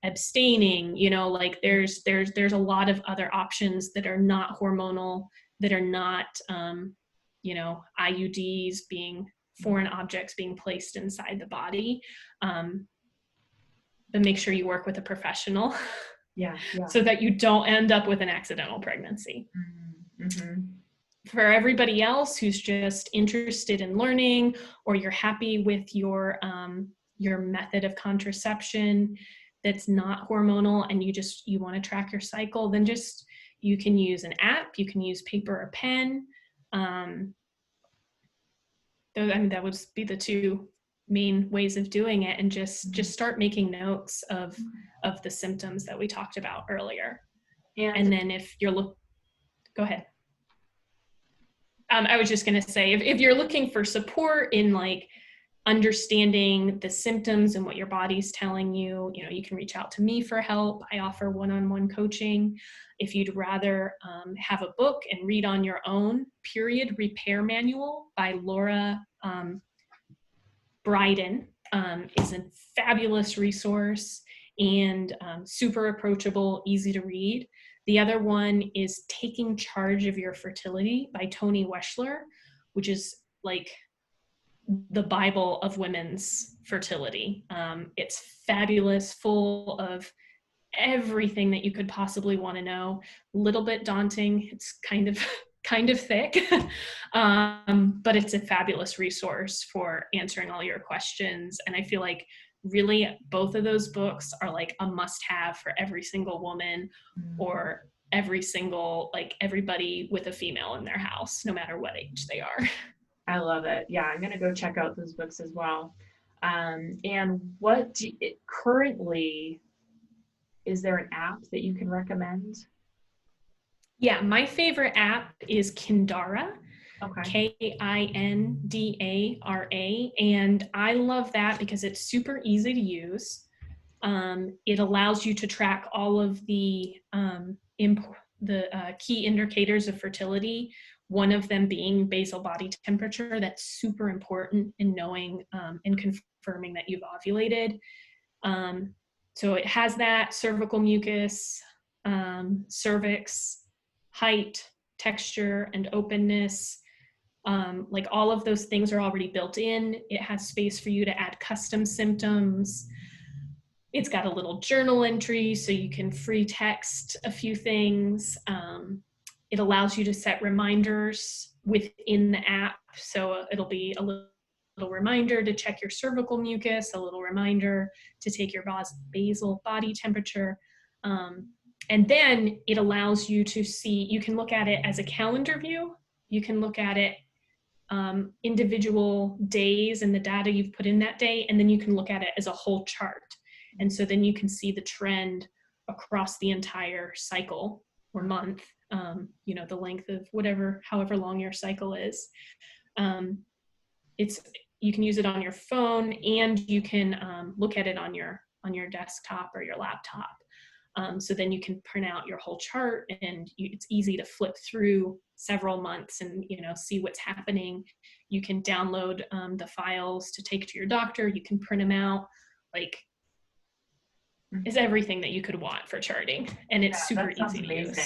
abstaining? There's a lot of other options that are not hormonal, that are not, IUDs being foreign objects being placed inside the body. But make sure you work with a professional. Yeah. So that you don't end up with an accidental pregnancy. Mm-hmm. For everybody else who's just interested in learning, or you're happy with your method of contraception that's not hormonal and you want to track your cycle, then you can use an app, you can use paper or pen. That would be the two main ways of doing it, and just start making notes of the symptoms that we talked about earlier. And then if you're go ahead. I was just going to say, if you're looking for support in understanding the symptoms and what your body's telling you, you can reach out to me for help. I offer one-on-one coaching. If you'd rather have a book and read on your own, Period Repair Manual by Laura Bryden is a fabulous resource and super approachable, easy to read. The other one is Taking Charge of Your Fertility by Toni Weschler, which is the Bible of women's fertility. It's fabulous, full of everything that you could possibly want to know. A little bit daunting. It's kind of thick, but it's a fabulous resource for answering all your questions. And I feel like really both of those books are a must-have for every single woman, or everybody with a female in their house, no matter what age they are. I love it. Yeah, I'm going to go check out those books as well. And currently, is there an app that you can recommend? Yeah, my favorite app is Kindara. Okay. Kindara, and I love that because it's super easy to use. It allows you to track all of the key indicators of fertility, one of them being basal body temperature. That's super important in knowing and confirming that you've ovulated. So it has that, cervical mucus, cervix, height, texture, and openness. All of those things are already built in. It has space for you to add custom symptoms. It's got a little journal entry so you can free text a few things. It allows you to set reminders within the app. So it'll be a little reminder to check your cervical mucus, a little reminder to take your basal body temperature. And then it allows you to see, you can look at it as a calendar view. You can look at it individual days and the data you've put in that day, and then you can look at it as a whole chart. And so then you can see the trend across the entire cycle or month, the length of however long your cycle is. You can use it on your phone, and you can look at it on your desktop or your laptop. So then you can print out your whole chart, and it's easy to flip through several months and see what's happening. You can download the files to take to your doctor. You can print them out. It's everything that you could want for charting, and it's super easy to use.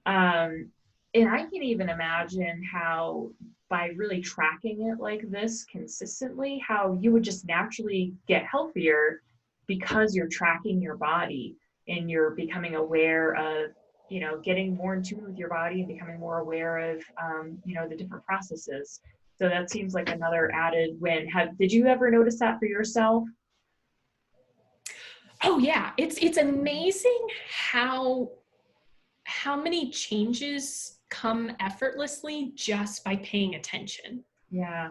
And I can even imagine how by really tracking it like this consistently, how you would just naturally get healthier because you're tracking your body and you're becoming aware of, getting more in tune with your body and becoming more aware of, the different processes. So that seems like another added win. Did you ever notice that for yourself? Oh yeah, it's amazing how many changes come effortlessly just by paying attention. Yeah.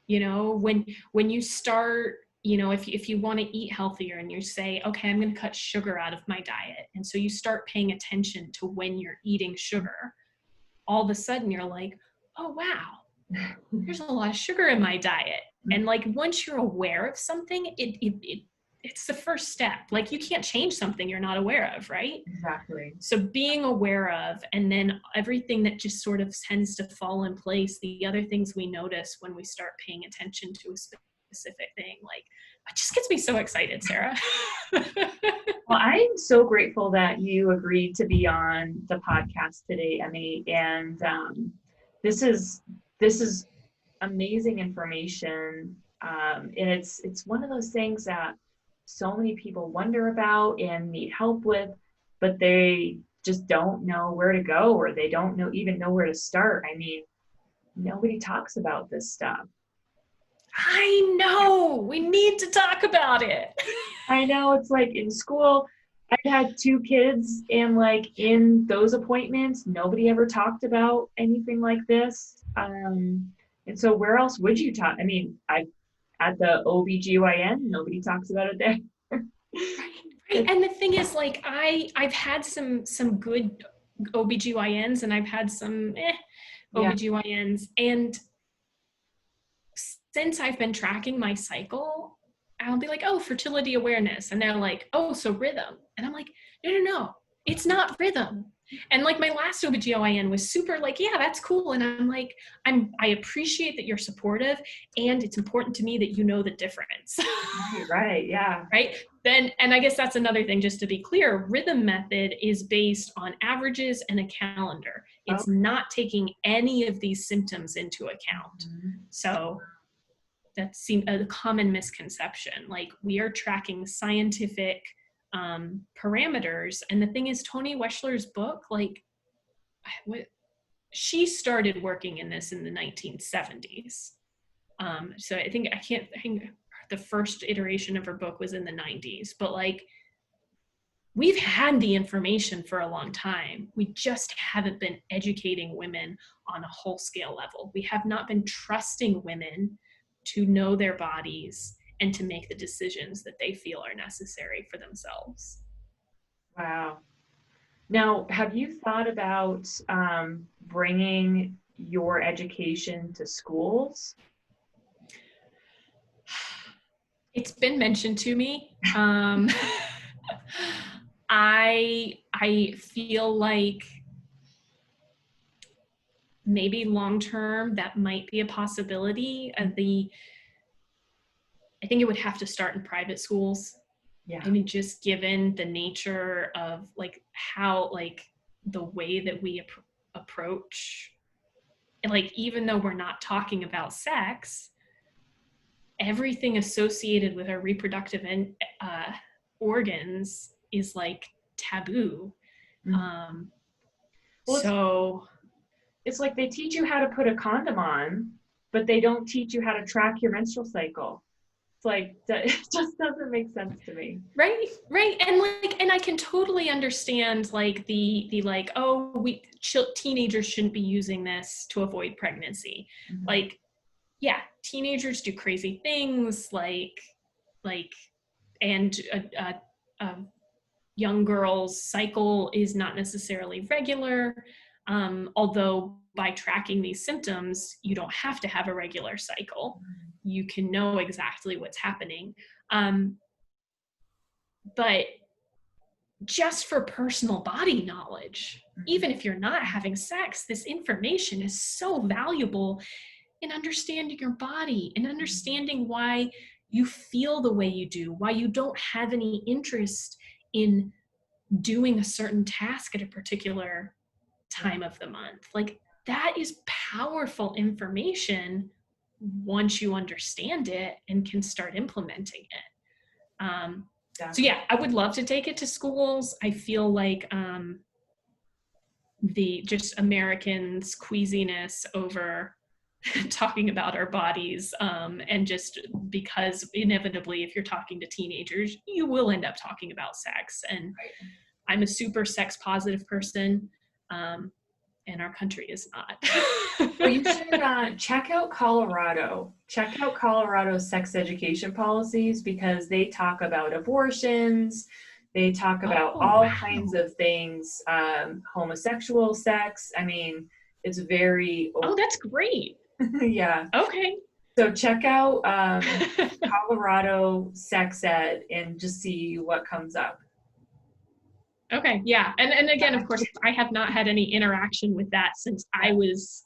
When you start, if you want to eat healthier and you say, okay, I'm going to cut sugar out of my diet. And so you start paying attention to when you're eating sugar, all of a sudden you're like, oh, wow, there's a lot of sugar in my diet. And like, once you're aware of something, it's the first step. Like, you can't change something you're not aware of, right? Exactly. So being aware of, and then everything that just sort of tends to fall in place, the other things we notice when we start paying attention to a specific thing, like, it just gets me so excited, Sarah. Well, I'm so grateful that you agreed to be on the podcast today, Emmy. And this is amazing information. And it's one of those things that so many people wonder about and need help with, but they just don't know where to go, or they don't even know where to start. I mean, nobody talks about this stuff. I know, we need to talk about it. I know, it's like in school, I had 2 kids, and like in those appointments, nobody ever talked about anything like this. And so where else would you talk? I mean, at the OBGYN, nobody talks about it there. Right. And the thing is, like, I've had some good OBGYNs, and I've had some OBGYNs. And since I've been tracking my cycle, I'll be like, oh, fertility awareness. And they're like, oh, so rhythm. And I'm like, no, it's not rhythm. And like, my last OBGYN was super like, yeah, that's cool. And I'm like, I appreciate that you're supportive, and it's important to me that you know the difference. Right. Yeah. Right. And I guess that's another thing, just to be clear, rhythm method is based on averages and a calendar. It's not taking any of these symptoms into account. So that's a common misconception. Like, we are tracking scientific parameters. And the thing is, Toni Weschler's book, like, she started working in this in the 1970s. So I think the first iteration of her book was in the 90s, but like, we've had the information for a long time. We just haven't been educating women on a whole scale level. We have not been trusting women to know their bodies and to make the decisions that they feel are necessary for themselves. Wow. Now, have you thought about bringing your education to schools? It's been mentioned to me. I feel like maybe long term that might be a possibility. I think it would have to start in private schools. Yeah. I mean, just given the nature of like how, like, the way that we approach, and like, even though we're not talking about sex, everything associated with our reproductive organs is like taboo. Well, it's like they teach you how to put a condom on, but they don't teach you how to track your menstrual cycle. It's like, it just doesn't make sense to me. Right. And I can totally understand like the like, oh, teenagers shouldn't be using this to avoid pregnancy. Mm-hmm. Like, yeah, teenagers do crazy things, like, and a young girl's cycle is not necessarily regular. Although by tracking these symptoms, you don't have to have a regular cycle. You can know exactly what's happening. But just for personal body knowledge, even if you're not having sex, this information is so valuable in understanding your body and understanding why you feel the way you do, why you don't have any interest in doing a certain task at a particular time of the month. Like, that is powerful information once you understand it and can start implementing it. So yeah, I would love to take it to schools. I feel like the just Americans' queasiness over talking about our bodies, and just because inevitably if you're talking to teenagers, you will end up talking about sex. And I'm a super sex positive person, and our country is not. Well, you should check out Colorado. Check out Colorado's sex education policies, because they talk about abortions. They talk about all kinds of things, homosexual sex. I mean, it's very open. Oh, that's great. Yeah. Okay. So check out Colorado sex ed and just see what comes up. Okay, yeah. And again, of course, I have not had any interaction with that since I was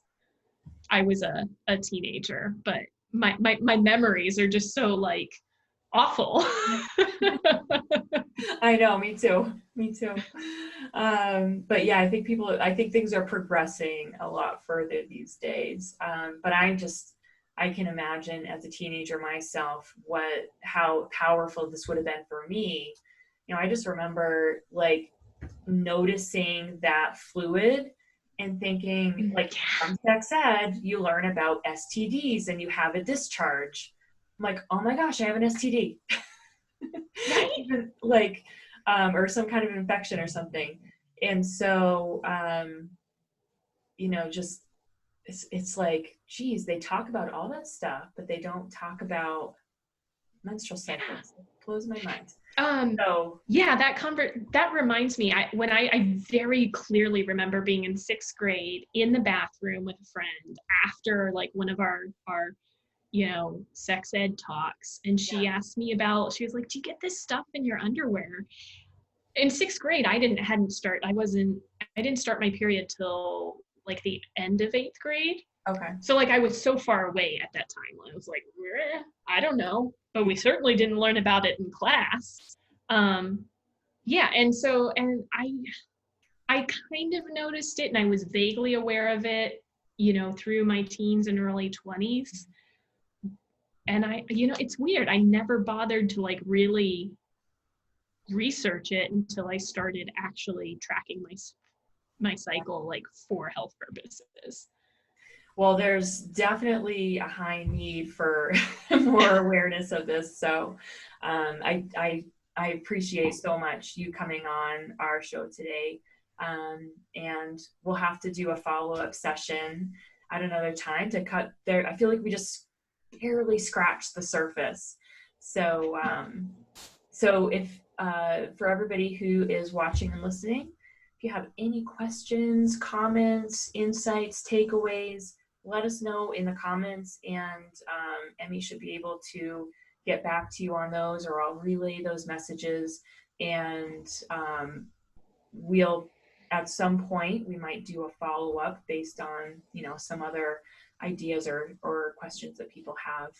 a teenager, but my memories are just so like awful. I know, me too. But yeah, I think things are progressing a lot further these days. But I can imagine as a teenager myself, how powerful this would have been for me. You know, I just remember like noticing that fluid and thinking, like, from sex ed, you learn about STDs and you have a discharge. I'm like, oh my gosh, I have an STD. Right? Even like, or some kind of infection or something. And so, you know, just, it's like, geez, they talk about all that stuff, but they don't talk about menstrual cycles. It blows my mind. So yeah, that reminds me, I very clearly remember being in 6th grade in the bathroom with a friend after like one of our you know, sex ed talks, and she asked me about, she was like, do you get this stuff in your underwear? In 6th grade, I didn't start my period till like the end of 8th grade. okay. So like I was so far away at that time. I was like, I don't know, but we certainly didn't learn about it in class. Yeah, and I kind of noticed it, and I was vaguely aware of it, you know, through my teens and early 20s. And you know, it's weird. I never bothered to like really research it until I started actually tracking my cycle, like for health purposes. Well, there's definitely a high need for more awareness of this. So I appreciate so much you coming on our show today. And we'll have to do a follow-up session at another time to cut there. I feel like we just barely scratched the surface. So, so if for everybody who is watching and listening, if you have any questions, comments, insights, takeaways, let us know in the comments, and Emmy should be able to get back to you on those, or I'll relay those messages, and we'll, at some point, we might do a follow-up based on, you know, some other ideas or questions that people have.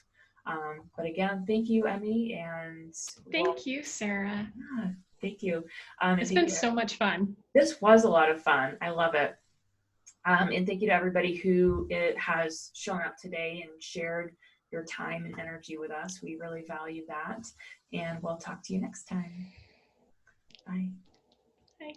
But again, thank you, Emmy, and thank you, Sarah. Yeah, thank you. It's been so much fun. This was a lot of fun. I love it. And thank you to everybody who has shown up today and shared your time and energy with us. We really value that. And we'll talk to you next time. Bye. Bye.